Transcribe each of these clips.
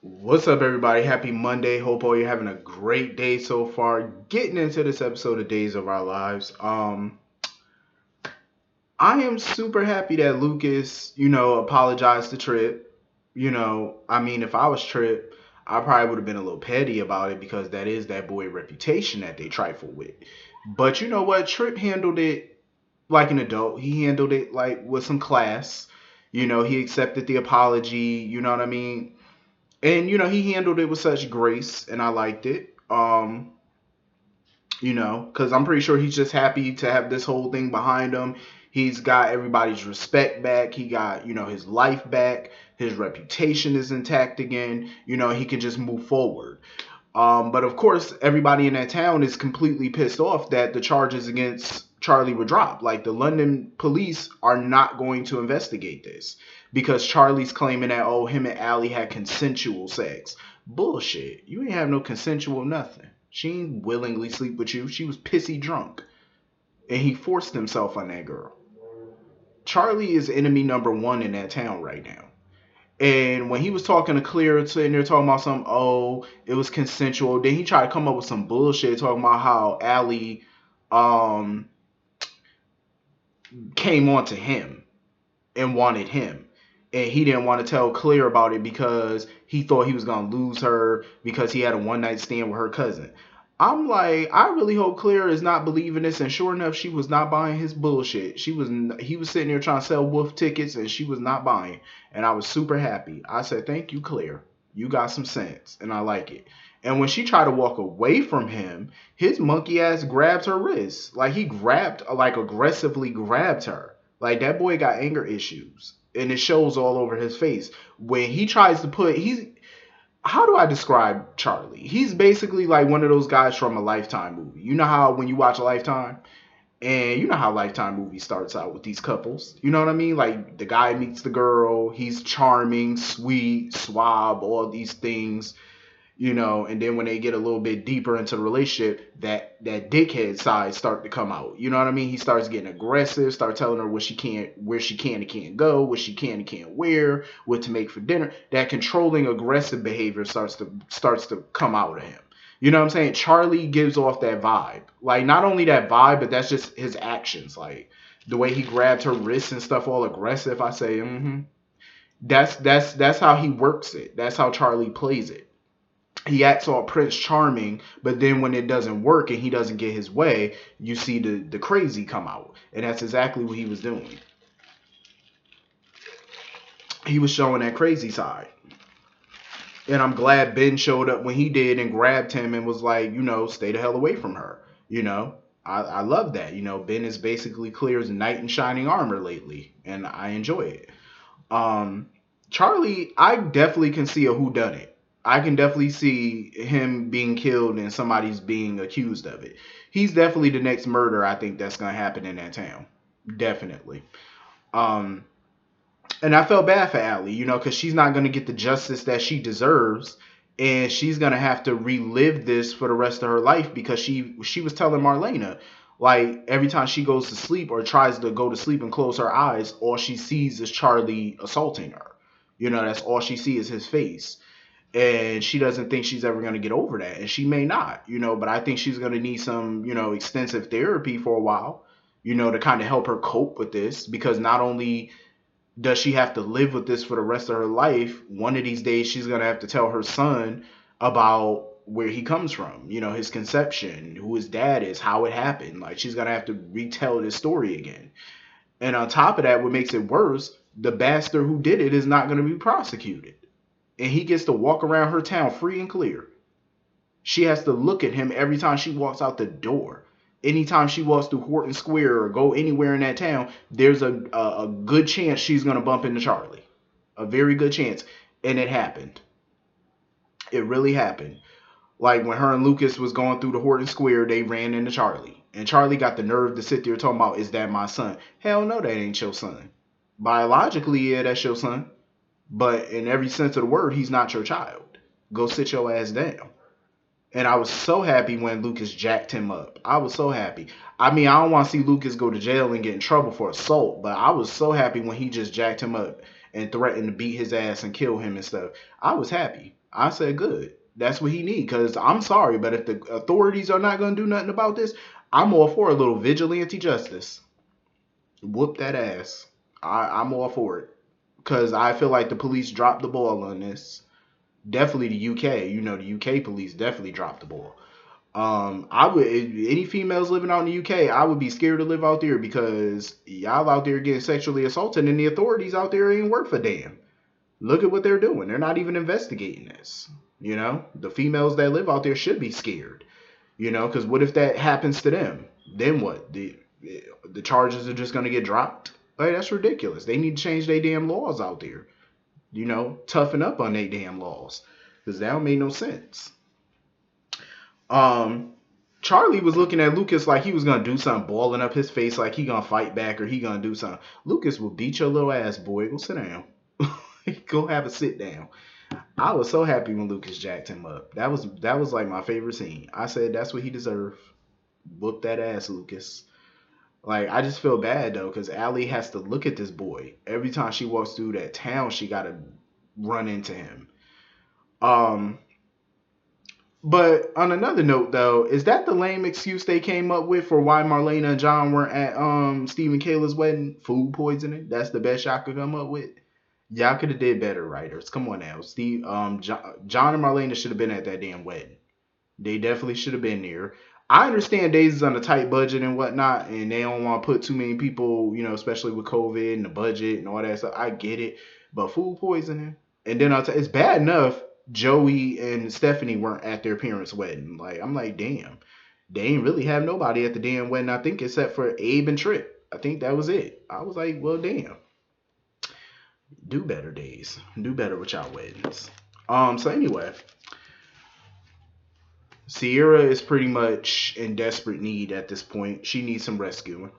What's up, everybody? Happy Monday. Hope all you're having a great day so far. Getting into this episode of Days of Our Lives. I am super happy that Lucas, apologized to Trip. If I was Trip, I probably would have been a little petty about it because that is that boy reputation that they trifle with. But you know what? Trip handled it like an adult. He handled it like with some class. He accepted the apology. You know what I mean? And he handled it with such grace, and I liked it. Because I'm pretty sure he's just happy to have this whole thing behind him. He's got everybody's respect back. He got his life back. His reputation is intact again. He can just move forward. But of course, everybody in that town is completely pissed off that the charges against Charlie were dropped. Like, the London police are not going to investigate this because Charlie's claiming that, oh, him and Allie had consensual sex. Bullshit. You ain't have no consensual nothing. She ain't willingly sleep with you. She was pissy drunk. And he forced himself on that girl. Charlie is enemy number one in that town right now. And when he was talking to Clear, sitting there talking about some, oh, it was consensual. Then he tried to come up with some bullshit talking about how Allie um, came on to him and wanted him. And he didn't want to tell Clear about it because he thought he was going to lose her because he had a one night stand with her cousin. I'm like, I really hope Clear is not believing this. And sure enough, she was not buying his bullshit. He was sitting there trying to sell wolf tickets, and she was not buying. And I was super happy. I said, "Thank you, Clear. You got some sense, and I like it." And when she tried to walk away from him, his monkey ass grabbed her wrist. Like, he aggressively grabbed her. Like, that boy got anger issues, and it shows all over his face. When he tries to he's how do I describe Charlie? He's basically like one of those guys from a Lifetime movie. You know how when you watch a Lifetime, and you know how Lifetime movie starts out with these couples. You know what I mean? Like, the guy meets the girl, he's charming, sweet, suave, all these things, and then when they get a little bit deeper into the relationship, that dickhead side start to come out. You know what I mean? He starts getting aggressive, start telling her where she can and can't go, what she can and can't wear, what to make for dinner. That controlling, aggressive behavior starts to come out of him. You know what I'm saying? Charlie gives off that vibe. Like, not only that vibe, but that's just his actions. Like, the way he grabbed her wrists and stuff, all aggressive. I say, That's how he works it. That's how Charlie plays it. He acts all Prince Charming, but then when it doesn't work and he doesn't get his way, you see the crazy come out. And that's exactly what he was doing. He was showing that crazy side. And I'm glad Ben showed up when he did and grabbed him and was like, stay the hell away from her. I love that. Ben is basically Clear as knight in shining armor lately, and I enjoy it. Um, Charlie, I definitely can see a whodunit. I can definitely see him being killed and somebody's being accused of it. He's definitely the next murder I think that's gonna happen in that town. Definitely. Um, and I felt bad for Allie, because she's not gonna get the justice that she deserves, and she's gonna have to relive this for the rest of her life because she was telling Marlena, like, every time she goes to sleep or tries to go to sleep and close her eyes, all she sees is Charlie assaulting her. That's all she sees is his face, and she doesn't think she's ever going to get over that, and she may not, but I think she's going to need some extensive therapy for a while, to kind of help her cope with this, because not only does she have to live with this for the rest of her life, one of these days she's going to have to tell her son about where he comes from, his conception, who his dad is, how it happened. Like, she's going to have to retell this story again. And on top of that, what makes it worse, the bastard who did it is not going to be prosecuted, and he gets to walk around her town free and clear. She has to look at him every time she walks out the door. Anytime she walks through Horton Square or go anywhere in that town, there's a good chance she's going to bump into Charlie. A very good chance. And it happened. It really happened. Like, when her and Lucas was going through the Horton Square, they ran into Charlie. And Charlie got the nerve to sit there talking about, is that my son? Hell no, that ain't your son. Biologically, yeah, that's your son. But in every sense of the word, he's not your child. Go sit your ass down. And I was so happy when Lucas jacked him up. I was so happy. I mean, I don't want to see Lucas go to jail and get in trouble for assault, but I was so happy when he just jacked him up and threatened to beat his ass and kill him and stuff. I was happy. I said, good. That's what he need. Because I'm sorry, but if the authorities are not going to do nothing about this, I'm all for a little vigilante justice. Whoop that ass. I'm all for it. Because I feel like the police dropped the ball on this. Definitely the UK. You know, the UK police definitely dropped the ball. I would any females living out in the UK, I would be scared to live out there because y'all out there getting sexually assaulted and the authorities out there ain't worth a damn. Look at what they're doing. They're not even investigating this. You know, the females that live out there should be scared. You know, because what if that happens to them? Then what? The charges are just gonna get dropped. Like that's ridiculous. They need to change their damn laws out there. You know, toughen up on their damn laws because that don't make no sense. Um, Charlie was looking at Lucas like he was gonna do something, balling up his face like he gonna fight back or he gonna do something. Lucas will beat your little ass, boy. Go sit down. Go have a sit down. I was so happy when Lucas jacked him up. That was like my favorite scene. I said that's what he deserved. Whoop that ass, Lucas. Like I just feel bad though, because Allie has to look at this boy every time she walks through that town. She gotta run into him. Um, but on another note though, is that the lame excuse they came up with for why Marlena and John weren't at Steve and Kayla's wedding? Food poisoning. That's the best y'all could come up with. Y'all could have did better, writers. Come on now, Steve. John and Marlena should have been at that damn wedding. They definitely should have been there. I understand Daisy's on a tight budget and whatnot, and they don't want to put too many people, you know, especially with COVID and the budget and all that stuff. I get it, but food poisoning, and then it's bad enough Joey and Stephanie weren't at their parents' wedding. Like I'm like, damn, they ain't really have nobody at the damn wedding. I think except for Abe and Trip. I think that was it. I was like, well, damn, do better, Days. Do better with y'all weddings. So anyway, Sierra is pretty much in desperate need at this point. She needs some rescuing.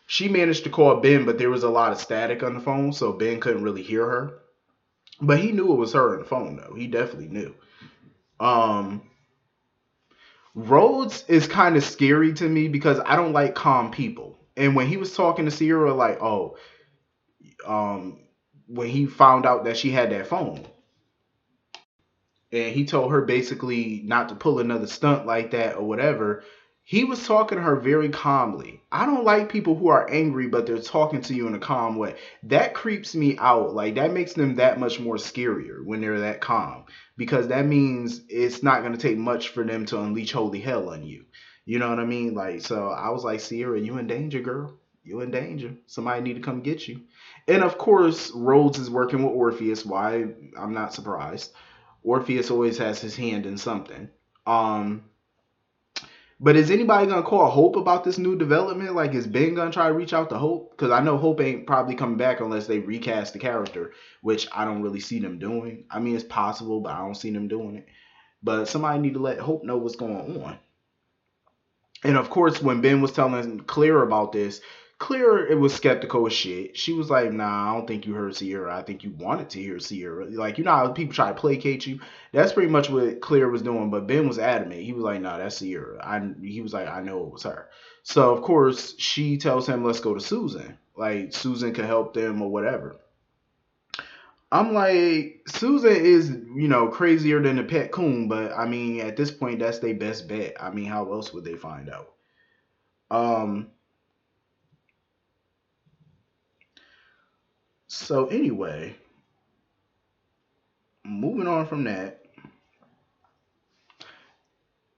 She managed to call Ben, but there was a lot of static on the phone, so Ben couldn't really hear her. But he knew it was her on the phone, though. He definitely knew. Um, Rhodes is kind of scary to me because I don't like calm people. And when he was talking to Sierra, like, oh, um, when he found out that she had that phone, and he told her basically not to pull another stunt like that or whatever. He was talking to her very calmly. I don't like people who are angry, but they're talking to you in a calm way. That creeps me out. Like, that makes them that much more scarier when they're that calm. Because that means it's not going to take much for them to unleash holy hell on you. You know what I mean? Like, so I was like, Sierra, you in danger, girl. You in danger. Somebody need to come get you. And of course, Rhodes is working with Orpheus. Why? I'm not surprised. Orpheus always has his hand in something. Um, but is anybody gonna call Hope about this new development? Like, is Ben gonna try to reach out to Hope? Because I know Hope ain't probably coming back unless they recast the character, which I don't really see them doing. I mean, it's possible, but I don't see them doing it. But somebody need to let Hope know what's going on. And of course, when Ben was telling Claire about this, Claire it was skeptical as shit. She was like, "Nah, I don't think you heard Sierra. I think you wanted to hear Sierra. Like, you know how people try to placate you. That's pretty much what Claire was doing." But Ben was adamant. He was like, "Nah, that's Sierra." He was like, "I know it was her." So of course, she tells him, "Let's go to Susan. Like, Susan can help them or whatever." I'm like, Susan is, you know, crazier than a pet coon, but I mean, at this point, that's their best bet. I mean, how else would they find out? Um, so anyway, moving on from that,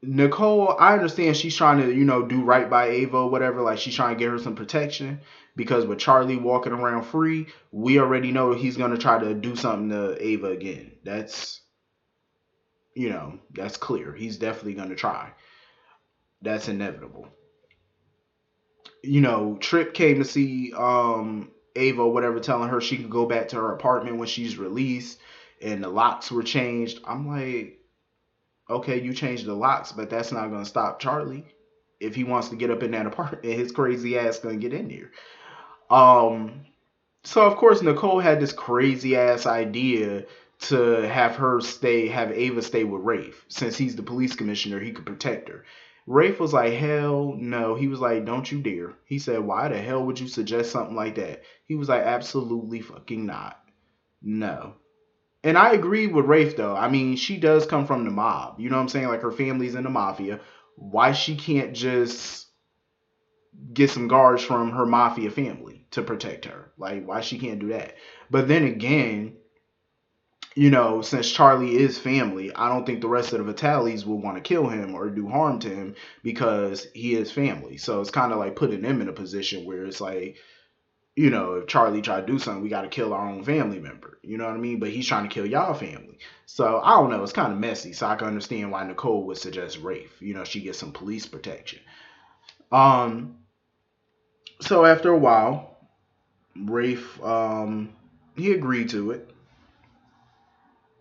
Nicole, I understand she's trying to, you know, do right by Ava or whatever. Like she's trying to get her some protection because with Charlie walking around free, we already know he's gonna try to do something to Ava again. That's, you know, that's clear. He's definitely gonna try. That's inevitable. You know, Trip came to see Ava or whatever, telling her she could go back to her apartment when she's released, and the locks were changed. I'm like, okay, you changed the locks, but that's not gonna stop Charlie. If he wants to get up in that apartment, his crazy ass gonna get in there. Um, so of course Nicole had this crazy ass idea to have Ava stay with Rafe. Since he's the police commissioner, he could protect her. Rafe was like, hell no. He was like, don't you dare. He said, why the hell would you suggest something like that? He was like, absolutely fucking not. No. And I agree with Rafe though. I mean, she does come from the mob. You know what I'm saying? Like her family's in the mafia. Why she can't just get some guards from her mafia family to protect her? Like why she can't do that? But then again, since Charlie is family, I don't think the rest of the Vitalis will want to kill him or do harm to him because he is family. So it's kind of like putting them in a position where it's like, if Charlie tried to do something, we got to kill our own family member. You know what I mean? But he's trying to kill y'all family. So I don't know. It's kind of messy. So I can understand why Nicole would suggest Rafe. She gets some police protection. Um. So after a while, Rafe he agreed to it.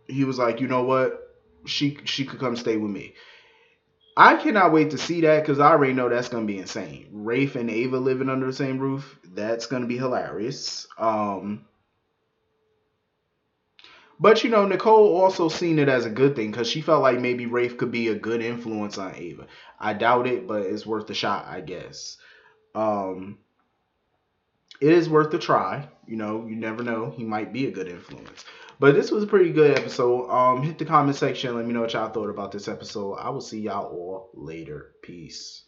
He was like, you know what? She could come stay with me. I cannot wait to see that because I already know that's gonna be insane. Rafe and Ava living under the same roof. That's gonna be hilarious. But Nicole also seen it as a good thing because she felt like maybe Rafe could be a good influence on Ava. I doubt it, but it's worth a shot, I guess. Um, it is worth a try. You never know. He might be a good influence. But this was a pretty good episode. Hit the comment section. Let me know what y'all thought about this episode. I will see y'all all later. Peace.